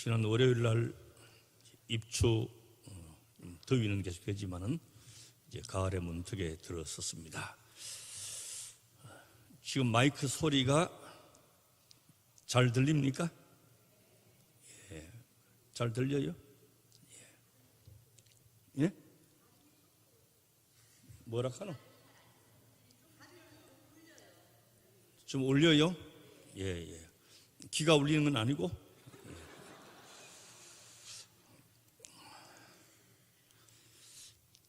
지난 월요일 날 입추 더위는 계속되지만은 이제 가을의 문턱에 들어섰습니다. 지금 마이크 소리가 잘 들립니까? 예. 잘 들려요? 예? 예? 뭐라 하노? 좀 울려요? 예, 예. 귀가 울리는 건 아니고? 예.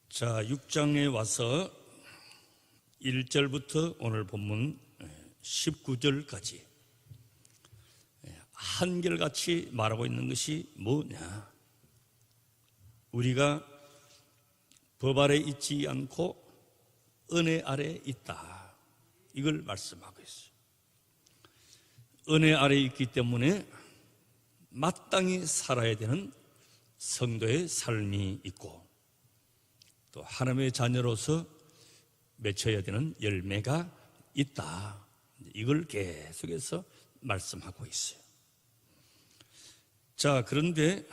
자, 6장에 와서 1절부터 오늘 본문 19절까지 한결같이 말하고 있는 것이 뭐냐? 우리가 법 아래 있지 않고 은혜 아래 있다. 이걸 말씀하고 있어요. 은혜 아래 있기 때문에 마땅히 살아야 되는 성도의 삶이 있고 또 하나님의 자녀로서 맺혀야 되는 열매가 있다. 이걸 계속해서 말씀하고 있어요. 자, 그런데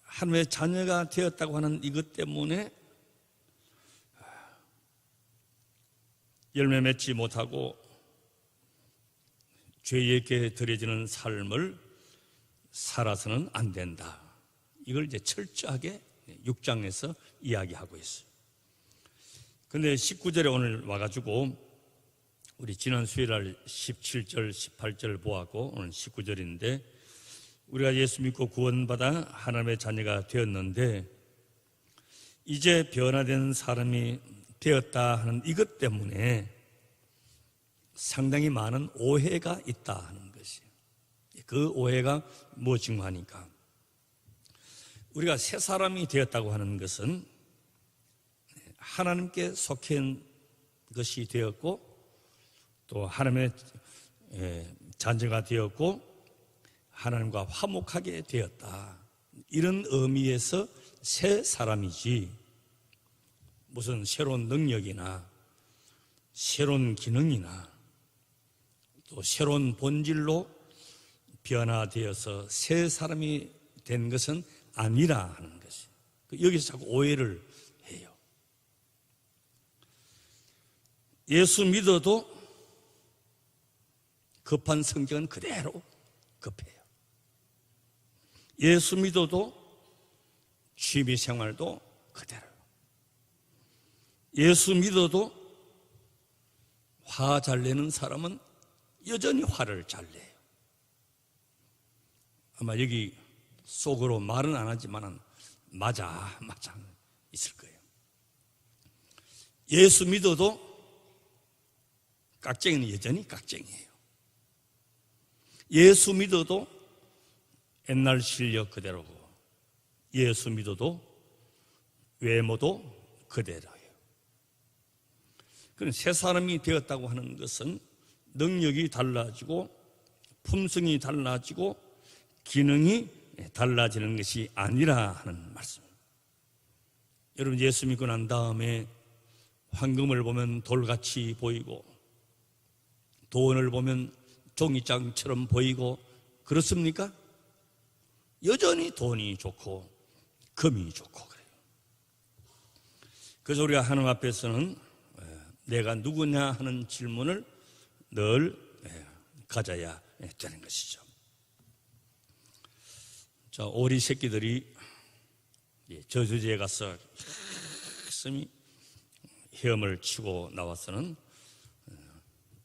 하나님의 자녀가 되었다고 하는 이것 때문에 열매 맺지 못하고 죄에게 드려지는 삶을 살아서는 안 된다. 이걸 이제 철저하게 6장에서 이야기하고 있어요. 근데 19절에 오늘 와가지고 우리 지난 수요일날 17절, 18절 보았고 오늘 19절인데 우리가 예수 믿고 구원받아 하나님의 자녀가 되었는데 이제 변화된 사람이 되었다 하는 이것 때문에 상당히 많은 오해가 있다 하는 것이에요. 그 오해가 무엇인가 하니까 우리가 새 사람이 되었다고 하는 것은 하나님께 속한 것이 되었고 또 하나님의 자녀가 되었고 하나님과 화목하게 되었다. 이런 의미에서 새 사람이지 무슨 새로운 능력이나 새로운 기능이나 또 새로운 본질로 변화되어서 새 사람이 된 것은 아니라 하는 것이. 여기서 자꾸 오해를 해요. 예수 믿어도 급한 성격은 그대로 급해요. 예수 믿어도 취미 생활도 그대로. 예수 믿어도 화 잘 내는 사람은 여전히 화를 잘 내요. 아마 여기 속으로 말은 안 하지만 맞아 있을 거예요. 예수 믿어도 깍쟁이는 여전히 깍쟁이에요. 예수 믿어도 옛날 실력 그대로고 예수 믿어도 외모도 그대로예요. 그럼 새 사람이 되었다고 하는 것은 능력이 달라지고 품성이 달라지고 기능이 달라지는 것이 아니라 하는 말씀입니다. 여러분 예수 믿고 난 다음에 황금을 보면 돌같이 보이고 돈을 보면 종이장처럼 보이고 그렇습니까? 여전히 돈이 좋고 금이 좋고 그래요. 그래서 우리가 하나님 앞에서는 내가 누구냐 하는 질문을 늘 가져야 되는 것이죠. 자, 오리 새끼들이 저수지에 가서 열심히 헤엄을 치고 나와서는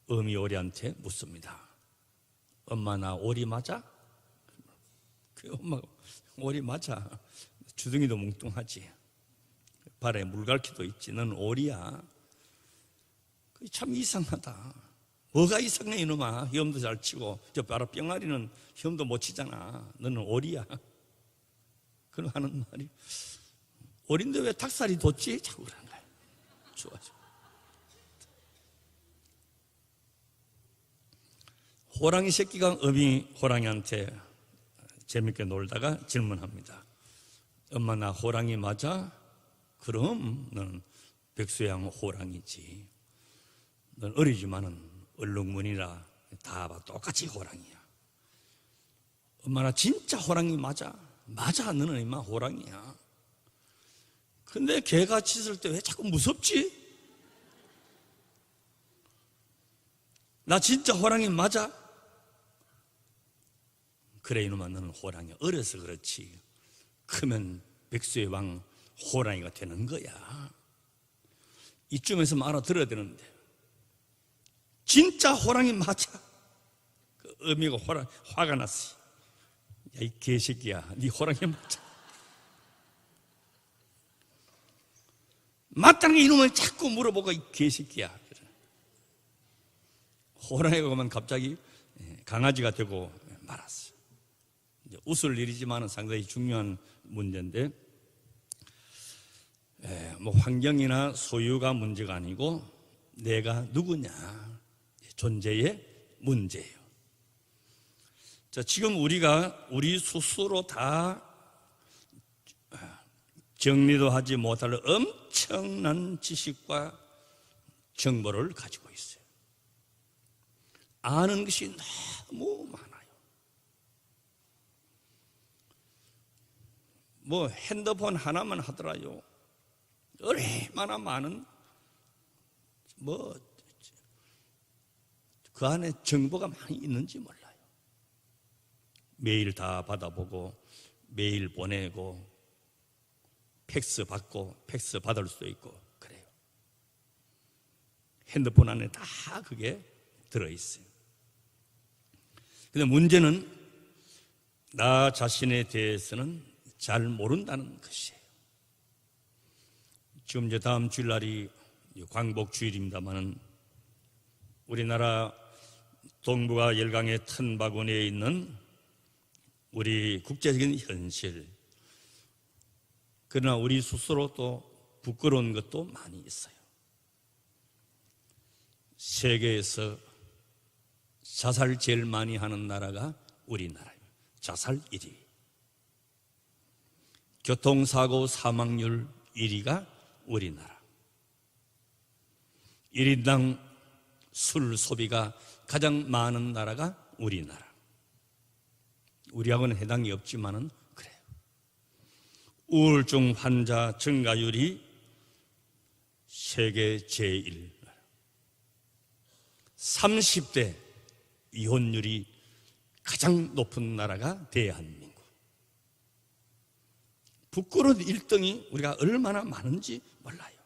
어미 오리한테 묻습니다. 엄마 나 오리 맞아? 그 엄마가 오리 맞아. 주둥이도 뭉뚱하지. 발에 물갈퀴도 있지. 넌 오리야. 참 이상하다. 뭐가 이상해 이놈아. 헤엄도 잘 치고 저 바로 뿅아리는 헤엄도 못 치잖아. 너는 오리야. 그럼 하는 말이 오리인데 왜 닭살이 돋지? 자꾸 그러는 거야. 좋아져. 호랑이 새끼가 어미 호랑이한테 재밌게 놀다가 질문합니다. 엄마 나 호랑이 맞아? 그럼 너는 백수양 호랑이지. 넌 어리지만은 얼룩무늬라 다 똑같이 호랑이야. 엄마 나 진짜 호랑이 맞아. 너는 임마 호랑이야. 근데 개가 짖을 때 왜 자꾸 무섭지? 나 진짜 호랑이 맞아? 그래 이놈아 너는 호랑이 어려서 그렇지 크면 백수의 왕 호랑이가 되는 거야. 이쯤에서 알아들어야 되는데 진짜 호랑이 맞아. 그 어미가 화가 났어. 야 이 개새끼야 네 호랑이 맞아. 맞다는 게 이놈을 자꾸 물어보고 이 개새끼야. 호랑이가 그만 갑자기 강아지가 되고 말았어. 이제 웃을 일이지만 상당히 중요한 문제인데 뭐 환경이나 소유가 문제가 아니고 내가 누구냐 존재의 문제예요. 자, 지금 우리가 우리 스스로 다 정리도 하지 못할 엄청난 지식과 정보를 가지고 있어요. 아는 것이 너무 많아요. 뭐 핸드폰 하나만 하더라요. 얼마나 많은 뭐 그 안에 정보가 많이 있는지 몰라요. 메일 다 받아보고 메일 보내고 팩스 받고 팩스 받을 수도 있고 그래요. 핸드폰 안에 다 그게 들어있어요. 근데 문제는 나 자신에 대해서는 잘 모른다는 것이에요. 지금 이제 다음 주일날이 광복 주일입니다만은 우리나라 동북아 열강의 턴바구니에 있는 우리 국제적인 현실, 그러나 우리 스스로 또 부끄러운 것도 많이 있어요. 세계에서 자살 제일 많이 하는 나라가 우리나라예요. 자살 1위. 교통사고 사망률 1위가 우리나라. 1인당 술 소비가 가장 많은 나라가 우리나라. 우리하고는 해당이 없지만은 그래요. 우울증 환자 증가율이 세계 제1. 30대 이혼율이 가장 높은 나라가 대한민국. 부끄러운 1등이 우리가 얼마나 많은지 몰라요.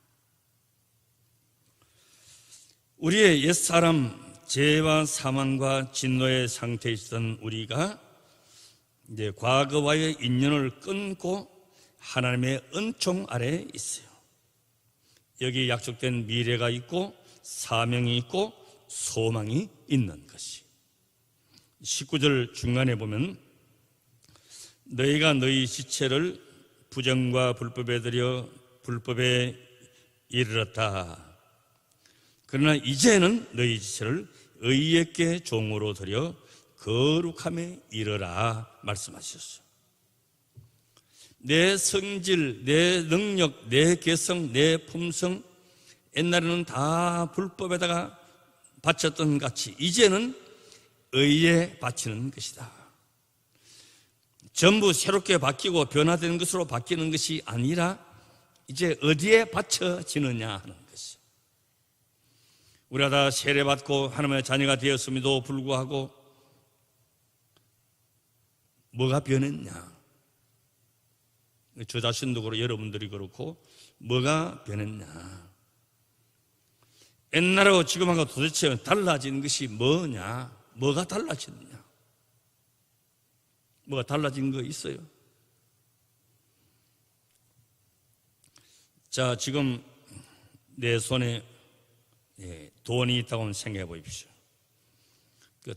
우리의 옛사람 죄와 사망과 진노의 상태에 있던 우리가 이제 과거와의 인연을 끊고 하나님의 은총 아래에 있어요. 여기 약속된 미래가 있고 사명이 있고 소망이 있는 것이. 19절 중간에 보면 너희가 너희 지체를 부정과 불법에 들여 불법에 이르렀다. 그러나 이제는 너희 지체를 의롭게 종으로 들여 거룩함에 이르라 말씀하셨어요. 내 성질, 내 능력, 내 개성, 내 품성 옛날에는 다 불법에다가 바쳤던 같이 이제는 의에 바치는 것이다. 전부 새롭게 바뀌고 변화되는 것으로 바뀌는 것이 아니라 이제 어디에 바쳐지느냐 하는 것이. 우리가 다 세례받고 하나님의 자녀가 되었음에도 불구하고 뭐가 변했냐? 저 자신도 그렇고 여러분들이 그렇고 뭐가 변했냐? 옛날하고 지금하고 도대체 달라진 것이 뭐냐? 뭐가 달라졌느냐? 뭐가 달라진 거 있어요? 자, 지금 내 손에 돈이 있다고 생각해 보십시오.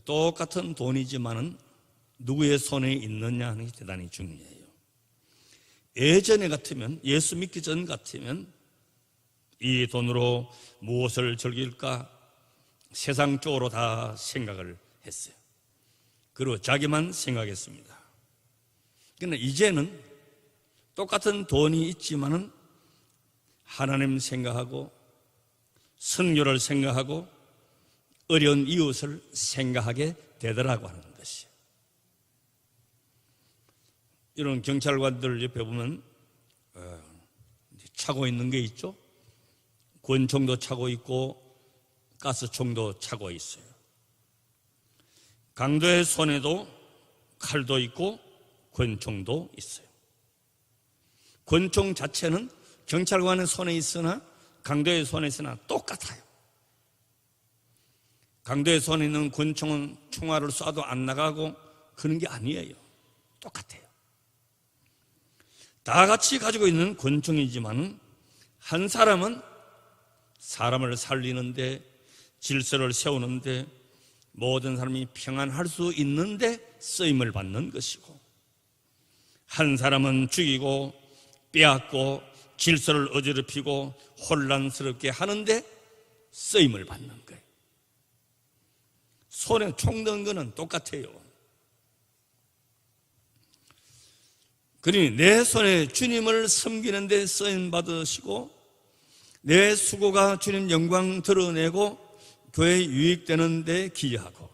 똑같은 돈이지만은 누구의 손에 있느냐 하는 게 대단히 중요해요. 예전에 같으면, 예수 믿기 전 같으면 이 돈으로 무엇을 즐길까 세상 쪽으로 다 생각을 했어요. 그리고 자기만 생각했습니다. 그러나 이제는 똑같은 돈이 있지만은 하나님 생각하고 선교를 생각하고 어려운 이웃을 생각하게 되더라고 하는 것이에요. 이런 경찰관들 옆에 보면 차고 있는 게 있죠. 권총도 차고 있고 가스총도 차고 있어요. 강도의 손에도 칼도 있고 권총도 있어요. 권총 자체는 경찰관의 손에 있으나 강도의 손에 있으나 똑같아요. 강도의 손에 있는 권총은 총알을 쏴도 안 나가고 그런 게 아니에요. 똑같아요. 다 같이 가지고 있는 권총이지만 한 사람은 사람을 살리는데, 질서를 세우는데, 모든 사람이 평안할 수 있는데 쓰임을 받는 것이고, 한 사람은 죽이고 빼앗고 질서를 어지럽히고 혼란스럽게 하는데 쓰임을 받는 거예요. 손에 총 든 거는 똑같아요. 그러니 내 손에 주님을 섬기는 데 쓰임 받으시고 내 수고가 주님 영광 드러내고 교회에 유익되는 데 기여하고,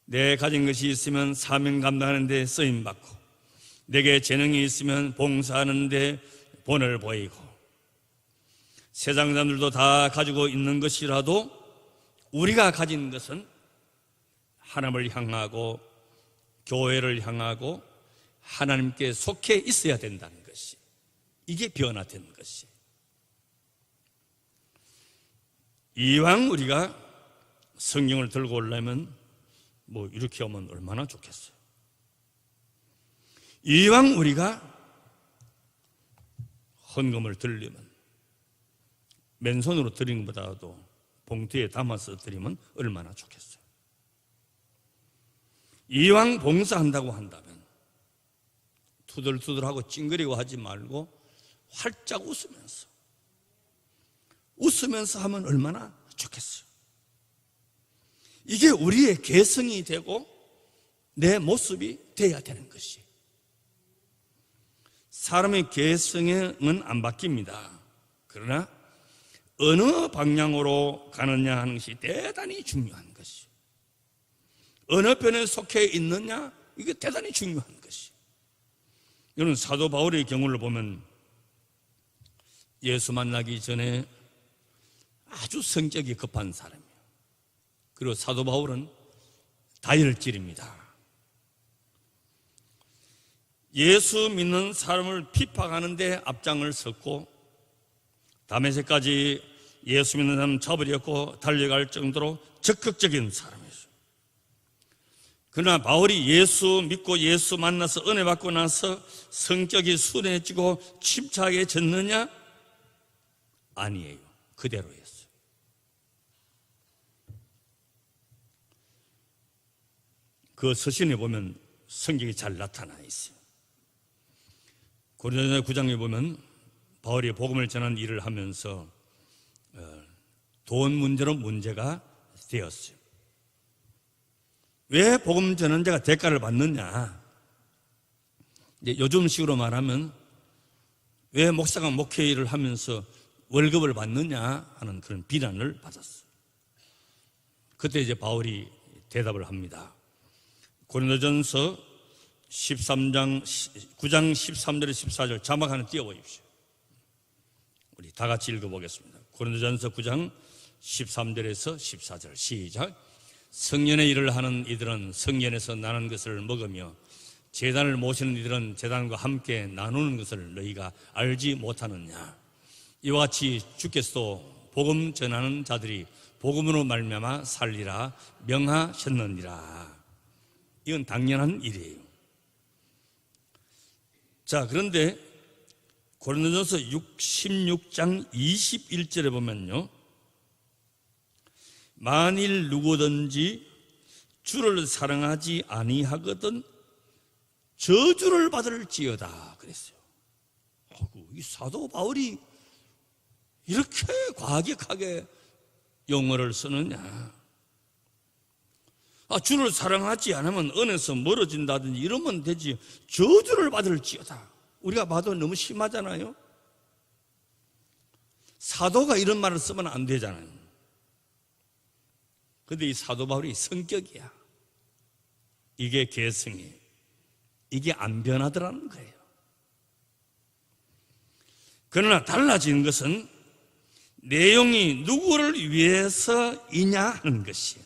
내 가진 것이 있으면 사명 감당하는 데 쓰임 받고, 내게 재능이 있으면 봉사하는 데 본을 보이고, 세상 사람들도 다 가지고 있는 것이라도 우리가 가진 것은 하나님을 향하고 교회를 향하고 하나님께 속해 있어야 된다는 것이, 이게 변화된 것이. 이왕 우리가 성경을 들고 오려면 뭐 이렇게 오면 얼마나 좋겠어요. 이왕 우리가 헌금을 드리려면 맨손으로 드리는 것보다도 봉투에 담아서 드리면 얼마나 좋겠어요. 이왕 봉사한다고 한다면 투덜투덜하고 찡그리고 하지 말고 활짝 웃으면서 하면 얼마나 좋겠어요. 이게 우리의 개성이 되고 내 모습이 되어야 되는 것이. 사람의 개성은 안 바뀝니다. 그러나 어느 방향으로 가느냐 하는 것이 대단히 중요한 것이. 어느 편에 속해 있느냐, 이게 대단히 중요한 것이. 이런 사도 바울의 경우를 보면 예수 만나기 전에 아주 성격이 급한 사람이에요. 그리고 사도 바울은 다혈질입니다. 예수 믿는 사람을 피박하는데 앞장을 섰고 다메섹까지 예수 믿는 사람 잡으려고 달려갈 정도로 적극적인 사람이었어요. 그러나 바울이 예수 믿고 예수 만나서 은혜 받고 나서 성격이 순해지고 침착해졌느냐? 아니에요. 그대로였어요. 그 서신에 보면 성격이 잘 나타나 있어요. 고린도전서 9장에 보면 바울이 복음을 전하는 일을 하면서 돈 문제로 문제가 되었어요. 왜 복음 전하는 자가 대가를 받느냐? 이제 요즘식으로 말하면 왜 목사가 목회 일을 하면서 월급을 받느냐 하는 그런 비난을 받았어요. 그때 이제 바울이 대답을 합니다. 고린도전서 9장 13절에 14절 자막 하나 띄워보십시오. 우리 다 같이 읽어보겠습니다. 고린도전서 9장 13절에서 14절 시작. 성년의 일을 하는 이들은 성년에서 나는 것을 먹으며 제단을 모시는 이들은 제단과 함께 나누는 것을 너희가 알지 못하느냐. 이와 같이 주께서도 복음 전하는 자들이 복음으로 말미암아 살리라 명하셨느니라. 이건 당연한 일이에요. 자, 그런데 고린도전서 16장 21절에 보면요, 만일 누구든지 주를 사랑하지 아니하거든 저주를 받을지어다 그랬어요. 이 사도 바울이 이렇게 과격하게 용어를 쓰느냐? 주를 사랑하지 않으면 은혜에서 멀어진다든지 이러면 되지, 저주를 받을지어다. 우리가 봐도 너무 심하잖아요. 사도가 이런 말을 쓰면 안 되잖아요. 그런데 이 사도 바울이 성격이야. 이게 개성이에요. 이게 안 변하더라는 거예요. 그러나 달라진 것은 내용이 누구를 위해서이냐 하는 것이에요.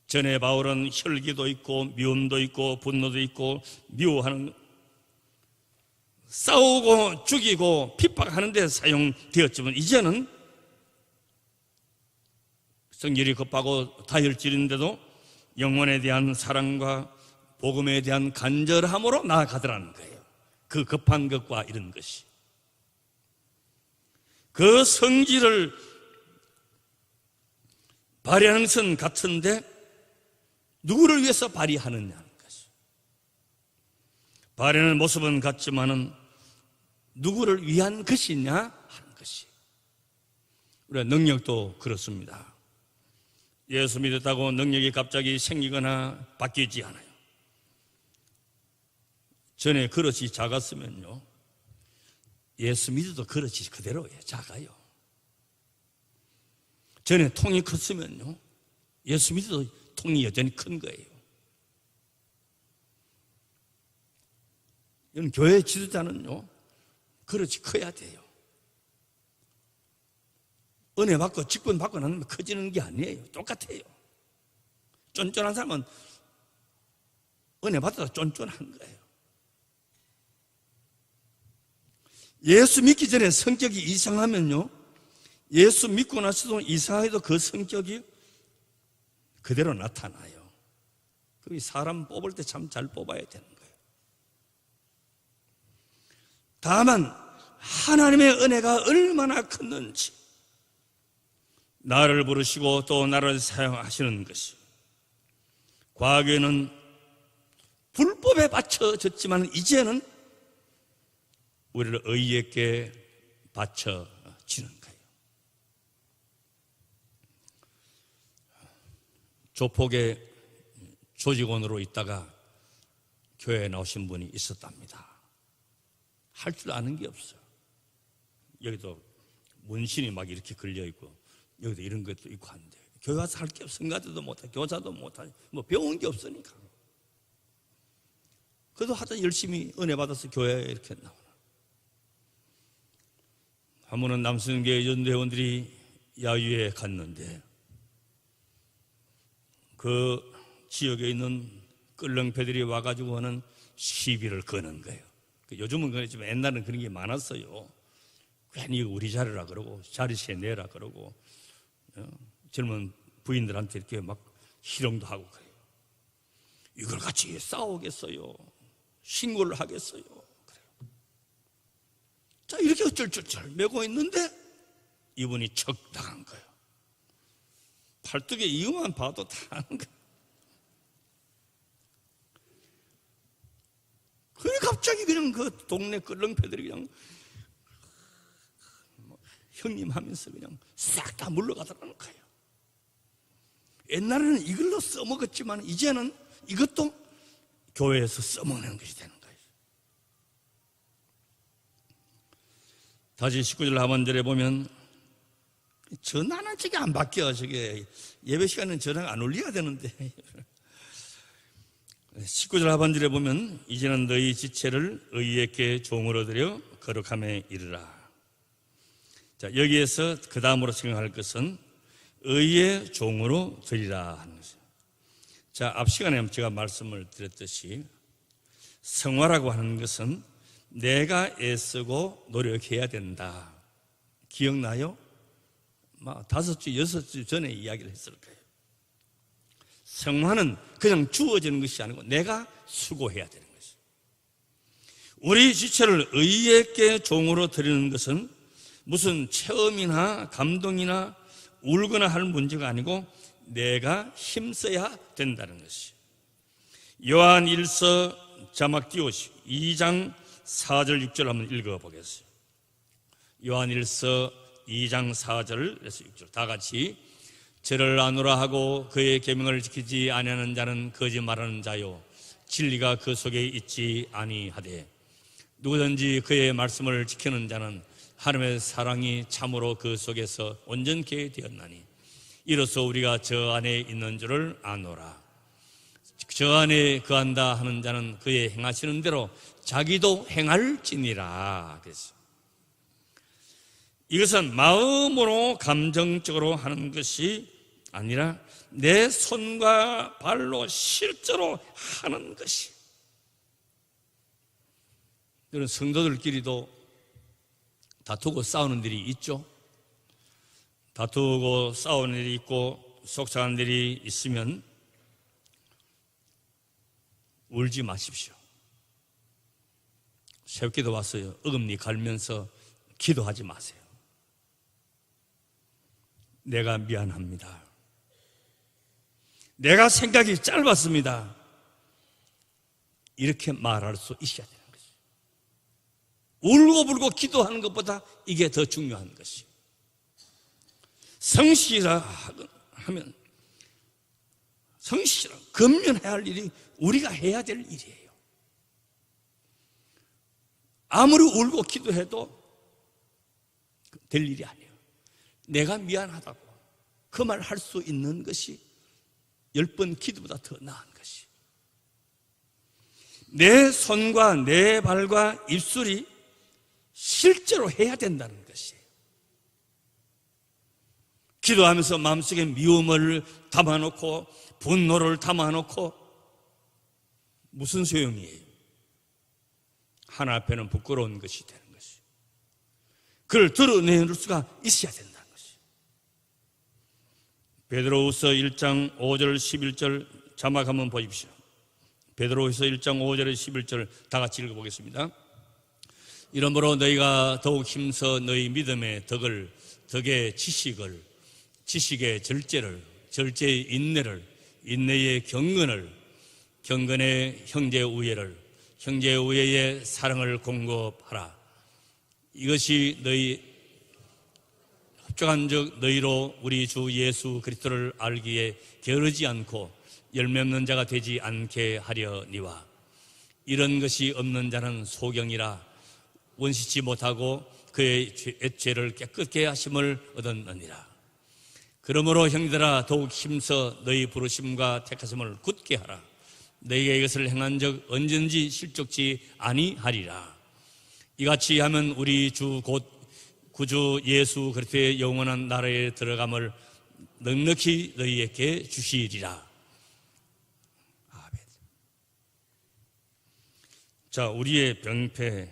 전에 바울은 혈기도 있고 미움도 있고 분노도 있고 미워하는, 싸우고 죽이고 핍박하는 데 사용되었지만 이제는 성질이 급하고 다혈질인데도 영혼에 대한 사랑과 복음에 대한 간절함으로 나아가더라는 거예요. 그 급한 것과 이런 것이 그 성질을 발휘하는 것은 같은데 누구를 위해서 발휘하느냐는 것이, 발휘하는 모습은 같지만은 누구를 위한 것이냐 하는 것이. 우리가 능력도 그렇습니다. 예수 믿었다고 능력이 갑자기 생기거나 바뀌지 않아요. 전에 그릇이 작았으면요, 예수 믿어도 그릇이 그대로예요. 작아요. 전에 통이 컸으면요, 예수 믿어도 통이 여전히 큰 거예요. 이건 교회 지도자는요, 그릇이 커야 돼요. 은혜 받고 직분 받고 나면 커지는 게 아니에요. 똑같아요. 쫀쫀한 사람은 은혜 받아도 쫀쫀한 거예요. 예수 믿기 전에 성격이 이상하면요, 예수 믿고 나서도 이상해도 그 성격이 그대로 나타나요. 그 사람 뽑을 때 참 잘 뽑아야 되는 거예요. 다만 하나님의 은혜가 얼마나 컸는지, 나를 부르시고 또 나를 사용하시는 것이, 과거에는 불법에 바쳐졌지만 이제는 우리를 의에게 바쳐지는 거예요. 조폭의 조직원으로 있다가 교회에 나오신 분이 있었답니다. 할 줄 아는 게 없어요. 여기도 문신이 막 이렇게 걸려있고 여기도 이런 것도 있고 한데, 교회 와서 할 게 없어. 성가대도 못하고 교사도 못하고 뭐 배운 게 없으니까. 그래도 하여튼 열심히 은혜 받아서 교회에 이렇게 나오나. 한 번은 남성교회 연대원들이 야유회 갔는데 그 지역에 있는 끌렁패들이 와가지고 하는 시비를 거는 거예요. 요즘은 그렇지만 옛날에는 그런 게 많았어요. 괜히 우리 자리라 그러고 자리세 내라 그러고 젊은 부인들한테 이렇게 막 희롱도 하고 그래요. 이걸 같이 싸우겠어요? 신고를 하겠어요? 그래요. 자, 이렇게 어쩔 메고 있는데 이분이 척 당한 거예요. 팔뚝에 이유만 봐도 다 아는 거예요. 그래 갑자기 그냥 그 동네 끌렁패들이 그냥 형님 하면서 그냥 싹 다 물러가더라는 거예요. 옛날에는 이걸로 써먹었지만 이제는 이것도 교회에서 써먹는 것이 되는 거예요. 다시 19절 하반절에 보면 전화는 저게 안 바뀌어. 저게 예배 시간은 전화가 안 울려야 되는데 19절 하반절에 보면 이제는 너희 지체를 의에게 종으로 드려 거룩함에 이르라. 자, 여기에서 그 다음으로 생각할 것은 의의 종으로 드리라 하는 것이죠. 자, 앞 시간에 제가 말씀을 드렸듯이 성화라고 하는 것은 내가 애쓰고 노력해야 된다. 기억나요? 막 5주, 6주 전에 이야기를 했을 거예요. 성화는 그냥 주어지는 것이 아니고 내가 수고해야 되는 것이죠. 우리 지체를 의에게 종으로 드리는 것은 무슨 체험이나 감동이나 울거나 할 문제가 아니고 내가 힘써야 된다는 것이. 요한 1서 자막 띄우시고 2장 4절 6절 한번 읽어보겠어요. 요한 1서 2장 4절에서 6절 다 같이 저를 아노라 하고 그의 계명을 지키지 아니하는 자는 거짓말하는 자요 진리가 그 속에 있지 아니하되 누구든지 그의 말씀을 지키는 자는 하나님의 사랑이 참으로 그 속에서 온전케 되었나니 이로써 우리가 저 안에 있는 줄을 아노라. 저 안에 거한다 하는 자는 그의 행하시는 대로 자기도 행할지니라. 그래서 이것은 마음으로 감정적으로 하는 것이 아니라 내 손과 발로 실제로 하는 것이. 이런 성도들끼리도 다투고 싸우는 일이 있죠. 다투고 싸우는 일이 있고 속상한 일이 있으면 울지 마십시오. 새벽기도 왔어요. 어금니 갈면서 기도하지 마세요. 내가 미안합니다. 내가 생각이 짧았습니다. 이렇게 말할 수 있어야 되는 것이죠. 울고불고 기도하는 것보다 이게 더 중요한 것이죠. 성실하면 근면해야 할 일이 우리가 해야 될 일이에요. 아무리 울고 기도해도 될 일이 아니에요. 내가 미안하다고 그 말 할 수 있는 것이 10번 기도보다 더 나은 것이. 내 손과 내 발과 입술이 실제로 해야 된다는 것이에요. 기도하면서 마음속에 미움을 담아놓고 분노를 담아놓고 무슨 소용이에요? 하나 앞에는 부끄러운 것이 되는 것이. 그걸 드러낼 수가 있어야 된다는 것이. 베드로후서 1장 5절 11절 자막 한번 보십시오. 베드로후서 1장 5절에 11절 다 같이 읽어보겠습니다. 이러므로 너희가 더욱 힘써 너희 믿음의 덕의 지식을, 지식의 절제를, 절제의 인내를, 인내의 경건을, 경건의 형제 우애를, 형제 우애의 사랑을 공급하라. 이것이 너희 합족한즉 너희로 우리 주 예수 그리스도를 알기에 게으르지 않고 열매 없는 자가 되지 않게 하려니와. 이런 것이 없는 자는 소경이라 원시치 못하고 그의 죄를 깨끗게 하심을 얻었느니라. 그러므로 형제들아 더욱 힘써 너희 부르심과 택하심을 굳게 하라. 너희가 이것을 행한 적 언제든지 실족지 아니하리라. 이같이 하면 우리 주 곧 구주 예수 그리스도의 영원한 나라에 들어감을 넉넉히 너희에게 주시리라. 아멘. 자, 우리의 병폐,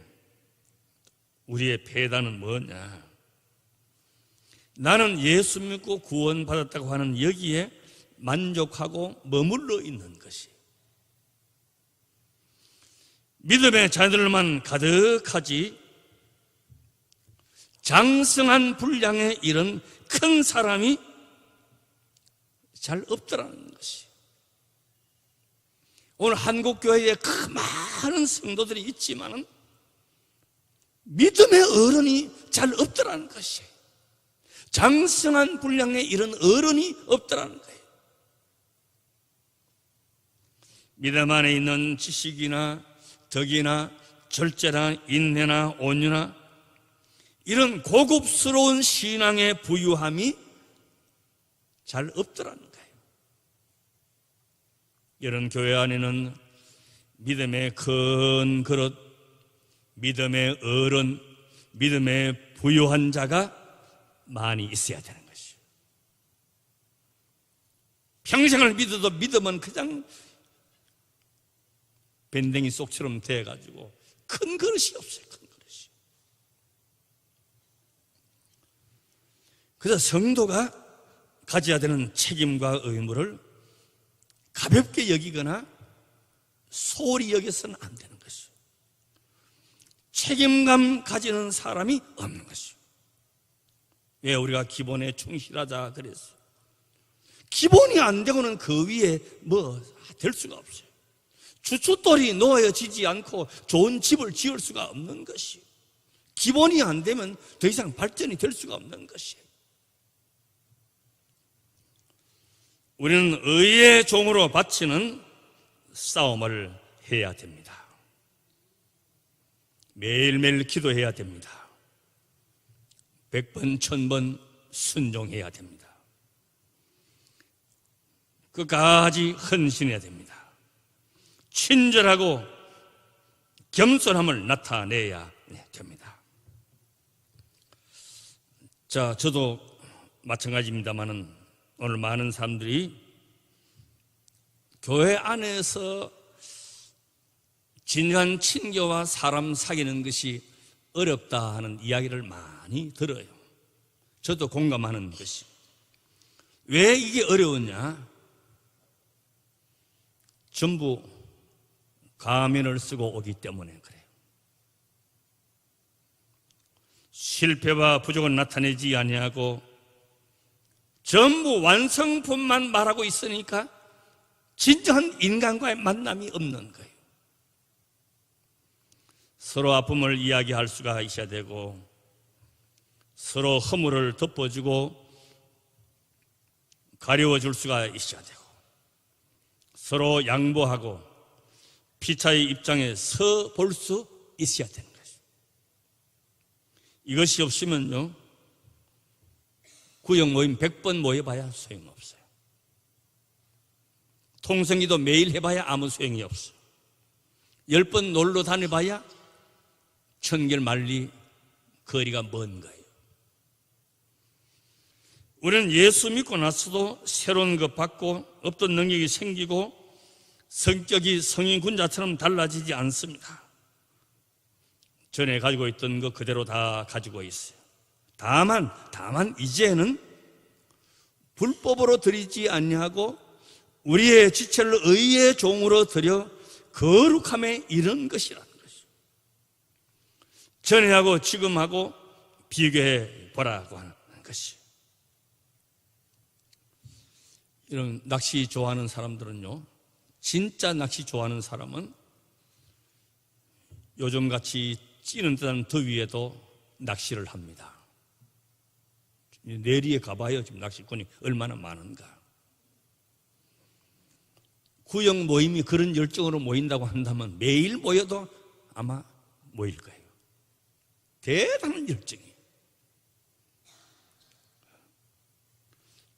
우리의 폐단은 뭐냐? 나는 예수 믿고 구원받았다고 하는 여기에 만족하고 머물러 있는 것이. 믿음의 자들만 가득하지 장성한 분량에 이른 큰 사람이 잘 없더라는 것이. 오늘 한국교회에 그 많은 성도들이 있지만은 믿음의 어른이 잘 없더라는 것이. 장성한 분량에 이른 어른이 없더라는 거예요. 믿음 안에 있는 지식이나 덕이나 절제나 인내나 온유나 이런 고급스러운 신앙의 부유함이 잘 없더라는 거예요. 이런 교회 안에는 믿음의 큰 그릇, 믿음의 어른, 믿음의 부유한 자가 많이 있어야 되는 것이죠. 평생을 믿어도 믿음은 그냥 밴댕이 속처럼 돼가지고 큰 그릇이 없어요. 큰 그릇이. 그래서 성도가 가져야 되는 책임과 의무를 가볍게 여기거나 소홀히 여겨서는 안 되는 것이죠. 책임감 가지는 사람이 없는 것이죠. 왜 우리가 기본에 충실하자 그랬어요. 기본이 안 되고는 그 위에 뭐 될 수가 없어요. 주춧돌이 놓여지지 않고 좋은 집을 지을 수가 없는 것이. 기본이 안 되면 더 이상 발전이 될 수가 없는 것이. 우리는 의의 종으로 바치는 싸움을 해야 됩니다. 매일매일 기도해야 됩니다. 100번, 1000번 순종해야 됩니다. 끝까지 헌신해야 됩니다. 친절하고 겸손함을 나타내야 됩니다. 자, 저도 마찬가지입니다만은 오늘 많은 사람들이 교회 안에서 진한 친교와 사람 사귀는 것이 어렵다 하는 이야기를 많이 들어요. 저도 공감하는 것이. 왜 이게 어려웠냐? 전부 가면을 쓰고 오기 때문에 그래요. 실패와 부족은 나타내지 아니하고 전부 완성품만 말하고 있으니까 진정한 인간과의 만남이 없는 거예요. 서로 아픔을 이야기할 수가 있어야 되고 서로 허물을 덮어주고 가려워줄 수가 있어야 되고 서로 양보하고 피차의 입장에 서 볼 수 있어야 되는 것이죠. 이것이 없으면요, 구역 모임 100번 모여봐야 소용없어요. 통성기도 매일 해봐야 아무 소용이 없어요. 10번 놀러 다녀봐야 천결만리 거리가 먼 거예요. 우리는 예수 믿고 나서도 새로운 것 받고 없던 능력이 생기고 성격이 성인 군자처럼 달라지지 않습니다. 전에 가지고 있던 것 그대로 다 가지고 있어요. 다만 이제는 불법으로 드리지 아니하고 우리의 지체를 의의 종으로 드려 거룩함에 이른 것이라는 것이죠. 전에하고 지금하고 비교해 보라고 하는 것이죠. 이런 낚시 좋아하는 사람들은요, 진짜 낚시 좋아하는 사람은 요즘같이 찌는 듯한 더위에도 낚시를 합니다. 내리에 가봐요. 지금 낚시꾼이 얼마나 많은가. 구역 모임이 그런 열정으로 모인다고 한다면 매일 모여도 아마 모일 거예요. 대단한 열정이.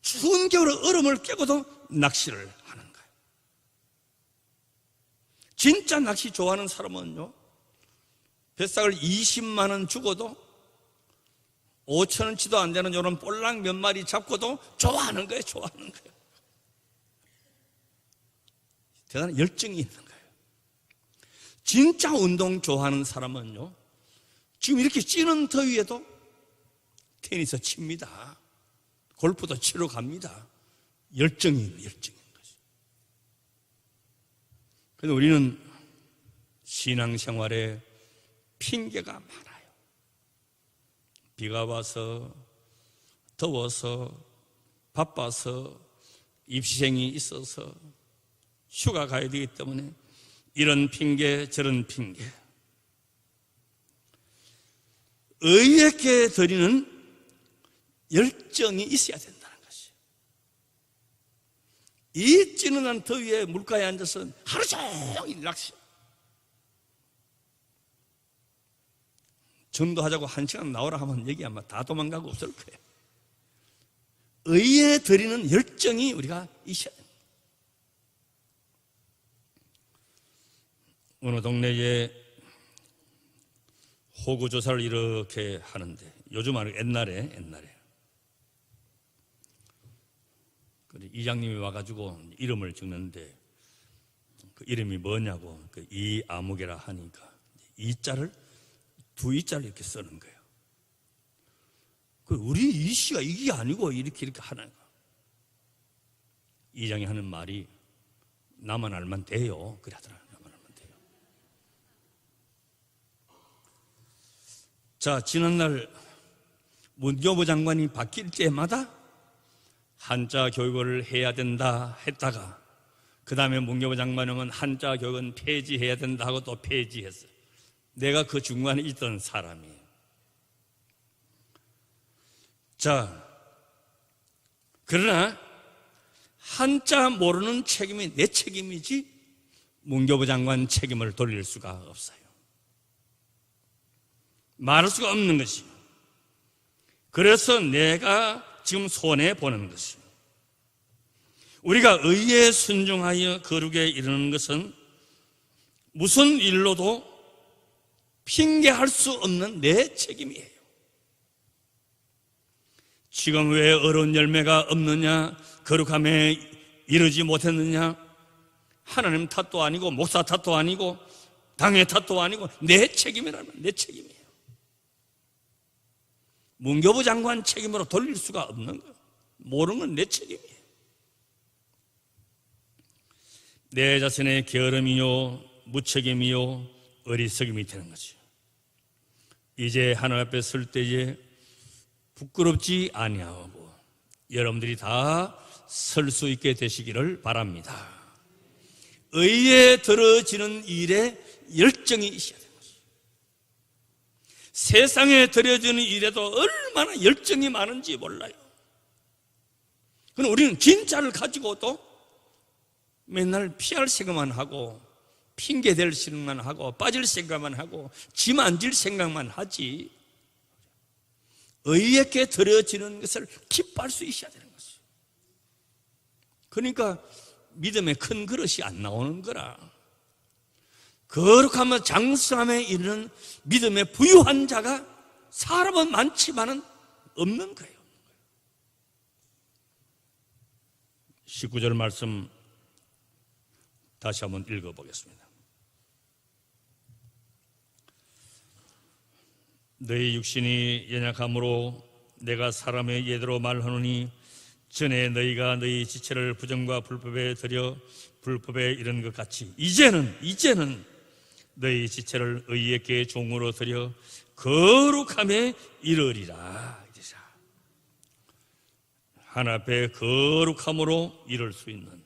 추운 겨울에 얼음을 깨고도 낚시를 하는 거예요. 진짜 낚시 좋아하는 사람은요, 뱃삭을 20만 원 주고도 5천 원치도 안 되는 이런 볼락 몇 마리 잡고도 좋아하는 거예요. 좋아하는 거예요. 대단한 열정이 있는 거예요. 진짜 운동 좋아하는 사람은요, 지금 이렇게 찌는 더위에도 테니스 칩니다. 골프도 치러 갑니다. 열정인 거죠. 그런데 우리는 신앙생활에 핑계가 많아요. 비가 와서, 더워서, 바빠서, 입시생이 있어서, 휴가 가야 되기 때문에 이런 핑계 저런 핑계. 의에게 드리는 열정이 있어야 된다는 것이에요. 이 찌는한 더위에 물가에 앉아서 하루 종일 낚시. 전도하자고 1시간 나오라 하면 여기 아마 다 도망가고 없을 거예요. 의에 드리는 열정이 우리가 있어야 됩니다. 어느 동네에 호구조사를 이렇게 하는데, 요즘 아니고 옛날에 이장님이 와가지고 이름을 적는데 그 이름이 뭐냐고 그 이아무개라 하니까 이자를 두 이자를 이렇게 쓰는 거예요. 그 우리 이씨가 이게 아니고 이렇게 하는 거. 이장이 하는 말이 나만 알면 돼요. 그래 하더라고요. 나만 알면 돼요. 자, 지난날 문교부 장관이 바뀔 때마다 한자 교육을 해야 된다 했다가 그 다음에 문교부 장관은 한자 교육은 폐지해야 된다 하고 또 폐지했어요. 내가 그 중간에 있던 사람이에요. 자, 그러나 한자 모르는 책임이 내 책임이지 문교부 장관 책임을 돌릴 수가 없어요. 말할 수가 없는 것이에요. 그래서 내가 지금 손해보는 것입니다. 우리가 의에 순종하여 거룩에 이르는 것은 무슨 일로도 핑계할 수 없는 내 책임이에요. 지금 왜 어려운 열매가 없느냐, 거룩함에 이르지 못했느냐, 하나님 탓도 아니고 목사 탓도 아니고 당의 탓도 아니고 내 책임이라면 내 책임이에요. 문교부 장관 책임으로 돌릴 수가 없는 거예요. 모르는 건 내 책임이에요. 내 자신의 게으름이요 무책임이요 어리석임이 되는 거죠. 이제 하나님 앞에 설 때에 부끄럽지 아니하고 여러분들이 다 설 수 있게 되시기를 바랍니다. 의에 들어지는 일에 열정이 있어야 되는 거죠. 세상에 들여지는 일에도 얼마나 열정이 많은지 몰라요. 그럼 우리는 진짜를 가지고도 맨날 피할 생각만 하고 핑계댈 생각만 하고 빠질 생각만 하고 짐 안 질 생각만 하지, 의에게 들여지는 것을 기뻐할 수 있어야 되는 거죠. 그러니까 믿음의 큰 그릇이 안 나오는 거라. 거룩하며 장성함에 이르는 믿음의 부유한 자가 사람은 많지만은 없는 거예요. 19절 말씀 다시 한번 읽어보겠습니다. 너희 육신이 연약함으로 내가 사람의 예대로 말하노니 전에 너희가 너희 지체를 부정과 불법에 들여 불법에 이른 것 같이 이제는 너희 지체를 의에게 종으로 들여 거룩함에 이르리라. 하나님 앞에 거룩함으로 이룰 수 있는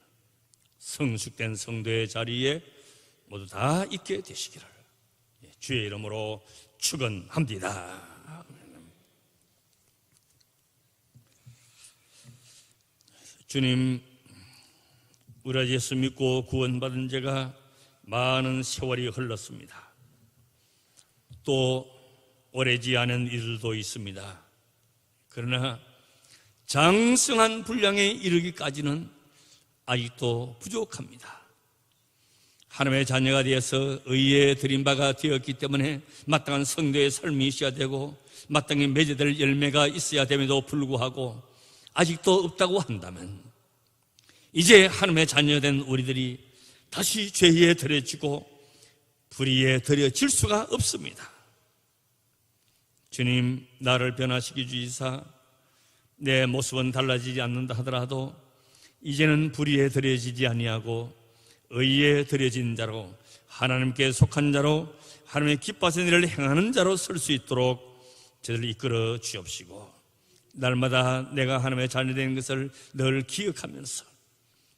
성숙된 성도의 자리에 모두 다 있게 되시기를 주의 이름으로 축원합니다. 주님, 우리 예수 믿고 구원받은 제가 많은 세월이 흘렀습니다. 또 오래지 않은 일들도 있습니다. 그러나 장성한 분량에 이르기까지는 아직도 부족합니다. 하나님의 자녀가 되어서 의에 드린 바가 되었기 때문에 마땅한 성도의 삶이 있어야 되고 마땅히 맺어될 열매가 있어야 됨에도 불구하고 아직도 없다고 한다면 이제 하나님의 자녀된 우리들이 다시 죄에 들여지고 불의에 들여질 수가 없습니다. 주님, 나를 변화시켜 주시사 내 모습은 달라지지 않는다 하더라도 이제는 불의에 들여지지 아니하고 의에 들여진 자로 하나님께 속한 자로 하나님의 기뻐하시는 일을 행하는 자로 설 수 있도록 저들을 이끌어 주옵시고 날마다 내가 하나님의 자녀된 것을 늘 기억하면서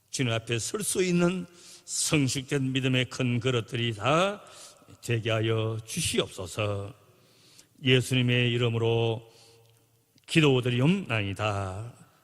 주님 앞에 설 수 있는 성숙된 믿음의 큰 그릇들이 다 되게 하여 주시옵소서. 예수님의 이름으로 기도드리옵나이다.